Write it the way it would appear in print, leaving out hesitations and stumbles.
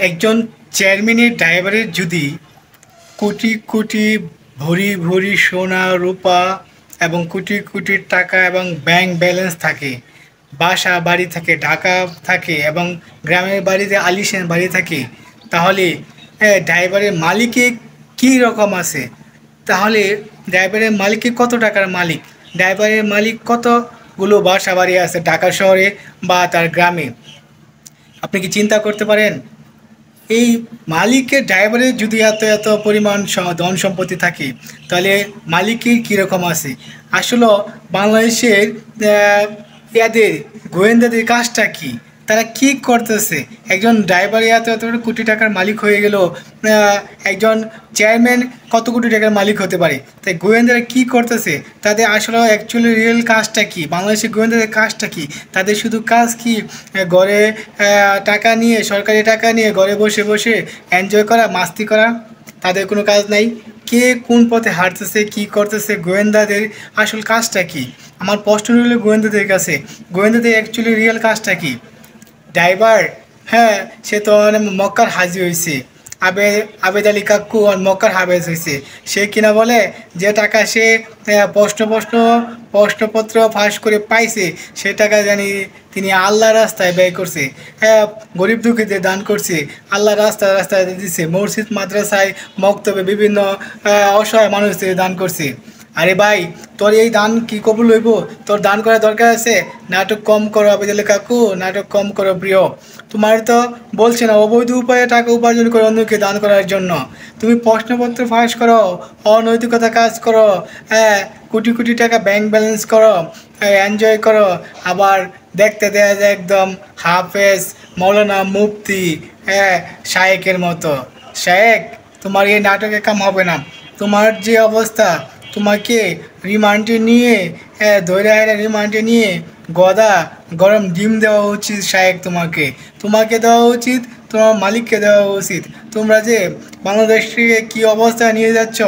একজন চেয়ারম্যানের ড্রাইভারের যদি কোটি কোটি ভরি ভরি সোনা রূপা এবং কোটি কোটি টাকা এবং ব্যাংক ব্যালেন্স থাকে, বাসা বাড়ি থাকে, ঢাকা থাকে এবং গ্রামের বাড়িতে আলিশান বাড়ি থাকে, তাহলে ড্রাইভারের মালিকে কী রকম আছে? তাহলে ড্রাইভারের মালিকে কত টাকার মালিক? ড্রাইভারের মালিক কতগুলো বাসা বাড়ি আছে ঢাকা শহরে বা তার গ্রামে? আপনি কি চিন্তা করতে পারেন? এই মালিকের ড্রাইভারের যদি এত এত পরিমাণ ধন সম্পত্তি থাকে, তাহলে মালিকের কীরকম আছে? আসলে বাংলাদেশের এদের গোয়েন্দাদের কাজটা কি? তারা কি করতেছে? একজন ড্রাইভার এত এত কোটি টাকার মালিক হয়ে গেল, একজন চেয়ারম্যান কত কোটি টাকার মালিক হতে পারে? তাই গোয়েন্দারা কি করতেছে? তাদের আসলে অ্যাকচুয়ালি রিয়েল কাজটা কি? বাংলাদেশের গোয়েন্দাদের কাজটা কি? তাদের শুধু কাজ কি ঘরে টাকা নিয়ে, সরকারি টাকা নিয়ে ঘরে বসে বসে এনজয় করা, মাস্তি করা? তাদের কোনো কাজ নাই। কে কোন পথে হাঁটতেছে, কি করতেছে, গোয়েন্দাদের আসল কাজটা কি? আমার প্রশ্ন রইল গোয়েন্দাদের কাছে, গোয়েন্দাদের অ্যাকচুয়ালি রিয়েল কাজটা কি? ড্রাইভার, হ্যাঁ, সে তো মক্কার হাজি হয়েছে, আবেদ আলী কাক্কু আর মক্কার হাবেজ হয়েছে। সে কিনা বলে যে টাকা সে প্রশ্নপত্র ফাঁস করে পাইছে, সে টাকা জানি তিনি আল্লাহ রাস্তায় ব্যয় করছে। হ্যাঁ, গরিব দুঃখীদের দান করছে, আল্লাহ রাস্তায় রাস্তায় দিচ্ছে, মসজিদ মাদ্রাসায় মক্তবে বিভিন্ন অসহায় মানুষদের দান করছে। আরে ভাই, তোর এই দান কি কবুল হইব? তোর দান করার দরকার আছে? নাটক কম করো আবেদুল কাকু, নাটক কম করো প্রিয়। তোমার তো বলছে না অবৈধ উপায়ে টাকা উপার্জন করে অন্যকে দান করার জন্য। তুমি প্রশ্নপত্র ফাঁস করো, অনৈতিকতা কাজ করো, হ্যাঁ, কোটি কোটি টাকা ব্যাংক ব্যালেন্স করো, এনজয় করো, আবার দেখতে দেয়া যায় একদম হাফেজ, মৌলানা, মুফতি, হ্যাঁ, শায়েকের মতো। শায়েক, তোমার এই নাটকে কাম হবে না। তোমার যে অবস্থা, তোমাকে রিমান্ডে নিয়ে, হ্যাঁ, ধৈর্য রিমান্ডে নিয়ে গদা গরম ডিম দেওয়া উচিত। শায়েক, তোমাকে দেওয়া উচিত, তোমার মালিককে দেওয়া উচিত। তোমরা যে বাংলাদেশকে কী অবস্থা নিয়ে যাচ্ছ,